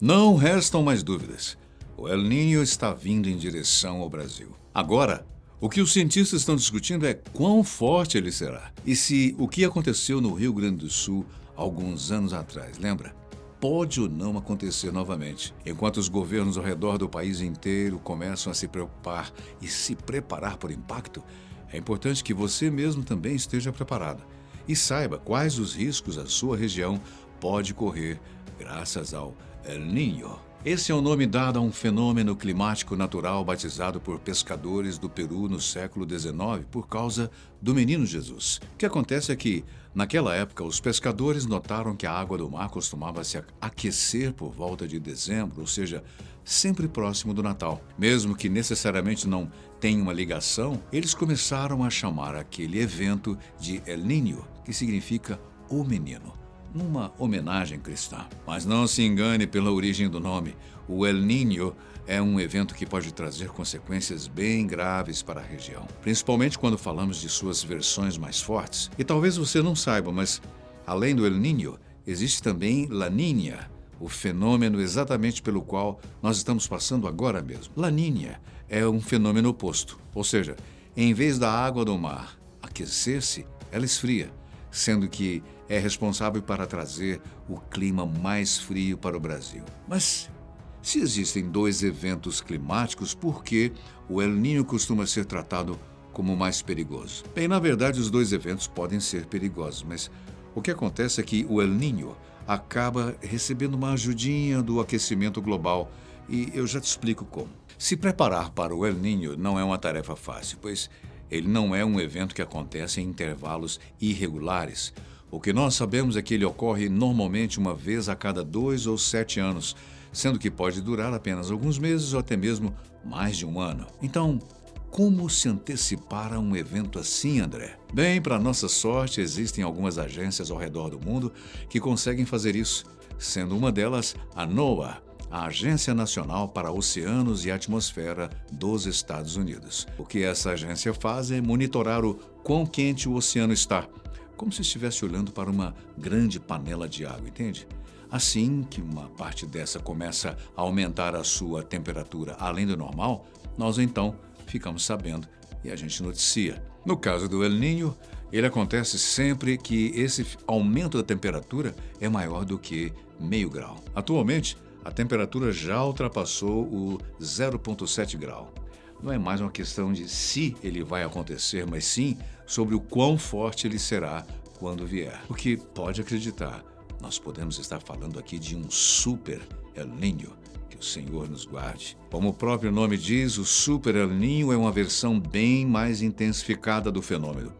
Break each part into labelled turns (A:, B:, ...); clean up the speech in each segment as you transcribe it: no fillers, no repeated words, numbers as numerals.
A: Não restam mais dúvidas. O El Niño está vindo em direção ao Brasil. Agora, o que os cientistas estão discutindo é quão forte ele será. E se o que aconteceu no Rio Grande do Sul alguns anos atrás, lembra? Pode ou não acontecer novamente, enquanto os governos ao redor do país inteiro começam a se preocupar e se preparar por impacto. É importante que você mesmo também esteja preparado e saiba quais os riscos a sua região pode correr graças ao El Niño. Esse é o nome dado a um fenômeno climático natural batizado por pescadores do Peru no século XIX por causa do Menino Jesus. O que acontece é que, naquela época, os pescadores notaram que a água do mar costumava se aquecer por volta de dezembro, ou seja, sempre próximo do Natal. Mesmo que necessariamente não tenha uma ligação, eles começaram a chamar aquele evento de El Niño, que significa o menino, numa homenagem cristã. Mas não se engane pela origem do nome. O El Niño é um evento que pode trazer consequências bem graves para a região, principalmente quando falamos de suas versões mais fortes. E talvez você não saiba, mas além do El Niño, existe também La Niña, o fenômeno exatamente pelo qual nós estamos passando agora mesmo. La Niña é um fenômeno oposto, ou seja, em vez da água do mar aquecer-se, ela esfria, sendo que é responsável para trazer o clima mais frio para o Brasil. Mas, se existem dois eventos climáticos, por que o El Niño costuma ser tratado como mais perigoso? Bem, na verdade, os dois eventos podem ser perigosos, mas o que acontece é que o El Niño acaba recebendo uma ajudinha do aquecimento global, e eu já te explico como. Se preparar para o El Niño não é uma tarefa fácil, pois ele não é um evento que acontece em intervalos irregulares. O que nós sabemos é que ele ocorre normalmente uma vez a cada 2 ou 7 anos, sendo que pode durar apenas alguns meses ou até mesmo mais de um ano. Então, como se antecipar a um evento assim, André? Bem, para nossa sorte, existem algumas agências ao redor do mundo que conseguem fazer isso, sendo uma delas a NOAA, a Agência Nacional para Oceanos e Atmosfera dos Estados Unidos. O que essa agência faz é monitorar o quão quente o oceano está, como se estivesse olhando para uma grande panela de água, entende? Assim que uma parte dessa começa a aumentar a sua temperatura além do normal, nós então ficamos sabendo e a gente noticia. No caso do El Niño, ele acontece sempre que esse aumento da temperatura é maior do que meio grau. Atualmente, a temperatura já ultrapassou o 0,7 grau. Não é mais uma questão de se ele vai acontecer, mas sim sobre o quão forte ele será quando vier. Porque, pode acreditar, nós podemos estar falando aqui de um super El Niño. Que o Senhor nos guarde. Como o próprio nome diz, o Super El Niño é uma versão bem mais intensificada do fenômeno.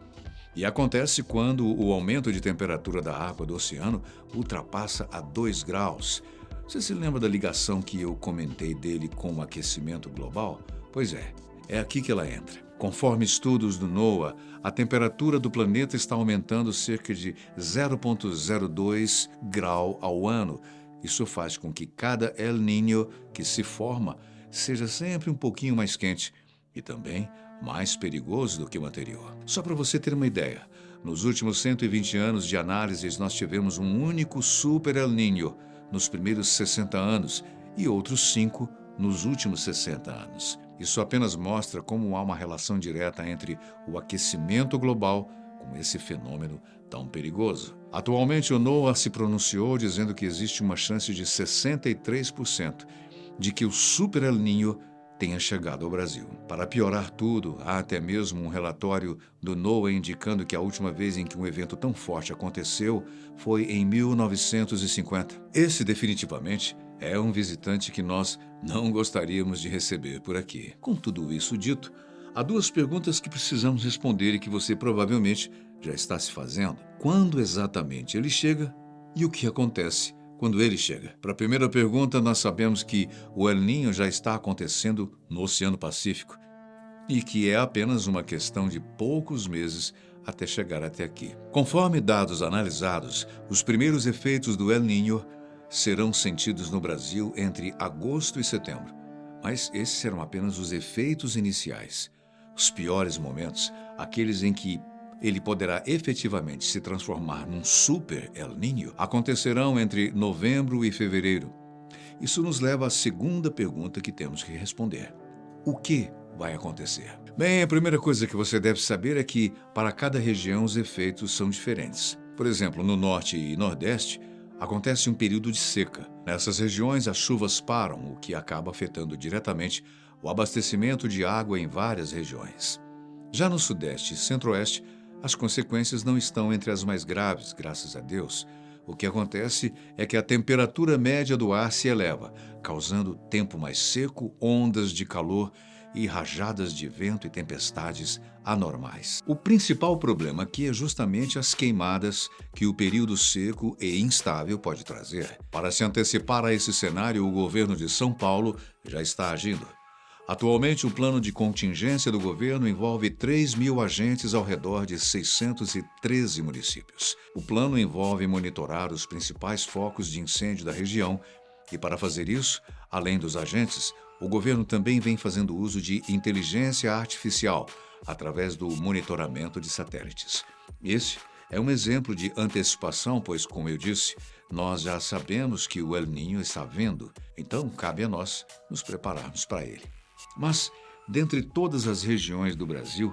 A: E acontece quando o aumento de temperatura da água do oceano ultrapassa a 2 graus. Você se lembra da ligação que eu comentei dele com o aquecimento global? Pois é aqui que ela entra. Conforme estudos do NOAA, a temperatura do planeta está aumentando cerca de 0,02 grau ao ano. Isso faz com que cada El Niño que se forma seja sempre um pouquinho mais quente e também mais perigoso do que o anterior. Só para você ter uma ideia, nos últimos 120 anos de análises nós tivemos um único Super El Niño nos primeiros 60 anos e outros 5 nos últimos 60 anos. Isso apenas mostra como há uma relação direta entre o aquecimento global com esse fenômeno tão perigoso. Atualmente, o NOAA se pronunciou dizendo que existe uma chance de 63% de que o Super El Niño tenha chegado ao Brasil. Para piorar tudo, há até mesmo um relatório do NOAA indicando que a última vez em que um evento tão forte aconteceu foi em 1950. Esse definitivamente é um visitante que nós não gostaríamos de receber por aqui. Com tudo isso dito, há duas perguntas que precisamos responder e que você provavelmente já está se fazendo. Quando exatamente ele chega e o que acontece quando ele chega? Para a primeira pergunta, nós sabemos que o El Niño já está acontecendo no Oceano Pacífico e que é apenas uma questão de poucos meses até chegar até aqui. Conforme dados analisados, os primeiros efeitos do El Niño serão sentidos no Brasil entre agosto e setembro, mas esses serão apenas os efeitos iniciais. Os piores momentos, aqueles em que ele poderá efetivamente se transformar num super El Niño, acontecerão entre novembro e fevereiro. Isso nos leva à segunda pergunta que temos que responder: o que vai acontecer? Bem, a primeira coisa que você deve saber é que, para cada região, os efeitos são diferentes. Por exemplo, no Norte e Nordeste, acontece um período de seca. Nessas regiões, as chuvas param, o que acaba afetando diretamente o abastecimento de água em várias regiões. Já no Sudeste e Centro-Oeste, as consequências não estão entre as mais graves, graças a Deus. O que acontece é que a temperatura média do ar se eleva, causando tempo mais seco, ondas de calor e rajadas de vento e tempestades anormais. O principal problema aqui é justamente as queimadas que o período seco e instável pode trazer. Para se antecipar a esse cenário, o governo de São Paulo já está agindo. Atualmente, o plano de contingência do governo envolve 3.000 agentes ao redor de 613 municípios. O plano envolve monitorar os principais focos de incêndio da região e, para fazer isso, além dos agentes, o governo também vem fazendo uso de inteligência artificial através do monitoramento de satélites. Esse é um exemplo de antecipação, pois, como eu disse, nós já sabemos que o El Niño está vindo, então cabe a nós nos prepararmos para ele. Mas, dentre todas as regiões do Brasil,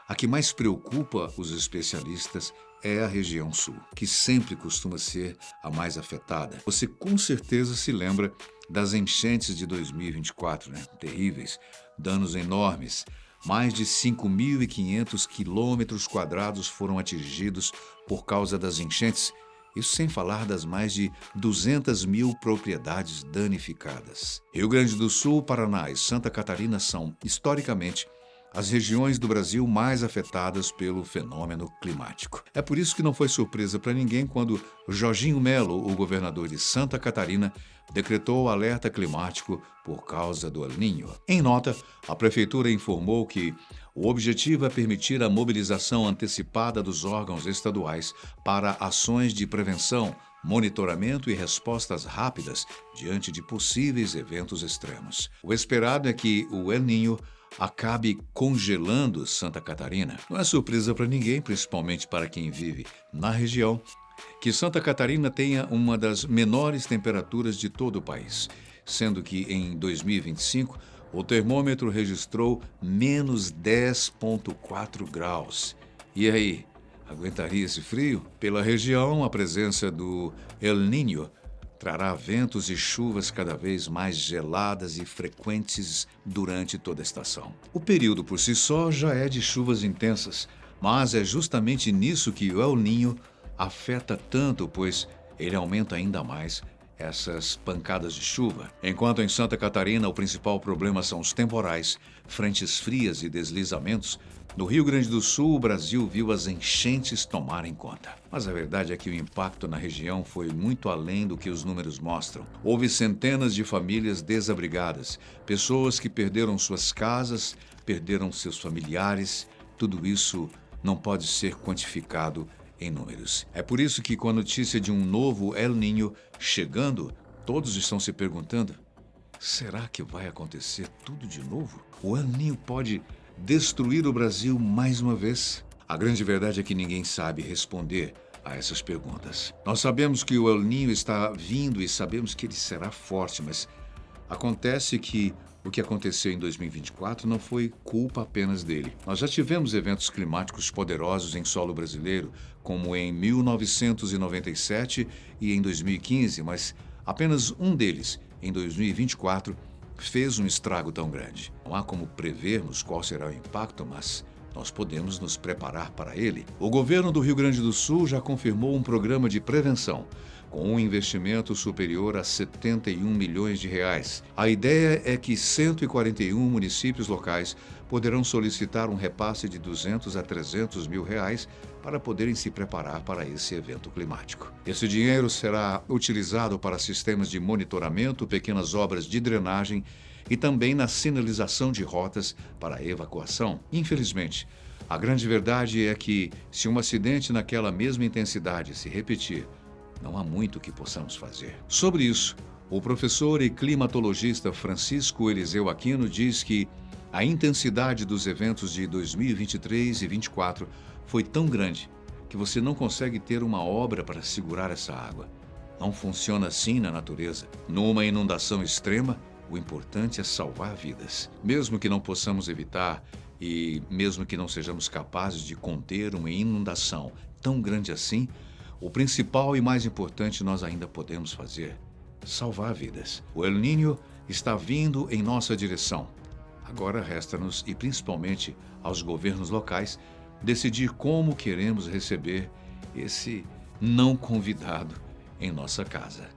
A: a que mais preocupa os especialistas é a região sul, que sempre costuma ser a mais afetada. Você com certeza se lembra das enchentes de 2024, né? Terríveis, danos enormes. Mais de 5.500 quilômetros quadrados foram atingidos por causa das enchentes. Isso sem falar das mais de 200.000 propriedades danificadas. Rio Grande do Sul, Paraná e Santa Catarina são, historicamente, as regiões do Brasil mais afetadas pelo fenômeno climático. É por isso que não foi surpresa para ninguém quando Jorginho Melo, o governador de Santa Catarina, decretou o alerta climático por causa do El Niño. Em nota, a prefeitura informou que o objetivo é permitir a mobilização antecipada dos órgãos estaduais para ações de prevenção, monitoramento e respostas rápidas diante de possíveis eventos extremos. O esperado é que o El Niño acabe congelando Santa Catarina. Não é surpresa para ninguém, principalmente para quem vive na região, que Santa Catarina tenha uma das menores temperaturas de todo o país, sendo que em 2025 o termômetro registrou menos 10,4 graus. E aí, aguentaria esse frio? Pela região, a presença do El Niño trará ventos e chuvas cada vez mais geladas e frequentes durante toda a estação. O período por si só já é de chuvas intensas, mas é justamente nisso que o El Niño afeta tanto, pois ele aumenta ainda mais essas pancadas de chuva. Enquanto em Santa Catarina o principal problema são os temporais, frentes frias e deslizamentos, no Rio Grande do Sul o Brasil viu as enchentes tomarem conta. Mas a verdade é que o impacto na região foi muito além do que os números mostram. Houve centenas de famílias desabrigadas, pessoas que perderam suas casas, perderam seus familiares. Tudo isso não pode ser quantificado em números. É por isso que, com a notícia de um novo El Niño chegando, todos estão se perguntando: será que vai acontecer tudo de novo? O El Niño pode destruir o Brasil mais uma vez? A grande verdade é que ninguém sabe responder a essas perguntas. Nós sabemos que o El Niño está vindo e sabemos que ele será forte, mas acontece que o que aconteceu em 2024 não foi culpa apenas dele. Nós já tivemos eventos climáticos poderosos em solo brasileiro, como em 1997 e em 2015, mas apenas um deles, em 2024, fez um estrago tão grande. Não há como prevermos qual será o impacto, mas nós podemos nos preparar para ele. O governo do Rio Grande do Sul já confirmou um programa de prevenção, com um investimento superior a 71 milhões de reais. A ideia é que 141 municípios locais poderão solicitar um repasse de 200 a 300 mil reais para poderem se preparar para esse evento climático. Esse dinheiro será utilizado para sistemas de monitoramento, pequenas obras de drenagem e também na sinalização de rotas para a evacuação. Infelizmente, a grande verdade é que, se um acidente naquela mesma intensidade se repetir, não há muito que possamos fazer. Sobre isso, o professor e climatologista Francisco Eliseu Aquino diz que a intensidade dos eventos de 2023 e 2024 foi tão grande que você não consegue ter uma obra para segurar essa água. Não funciona assim na natureza. Numa inundação extrema, o importante é salvar vidas. Mesmo que não possamos evitar e mesmo que não sejamos capazes de conter uma inundação tão grande assim, o principal e mais importante nós ainda podemos fazer: salvar vidas. O El Niño está vindo em nossa direção. Agora resta-nos, e principalmente aos governos locais, decidir como queremos receber esse não convidado em nossa casa.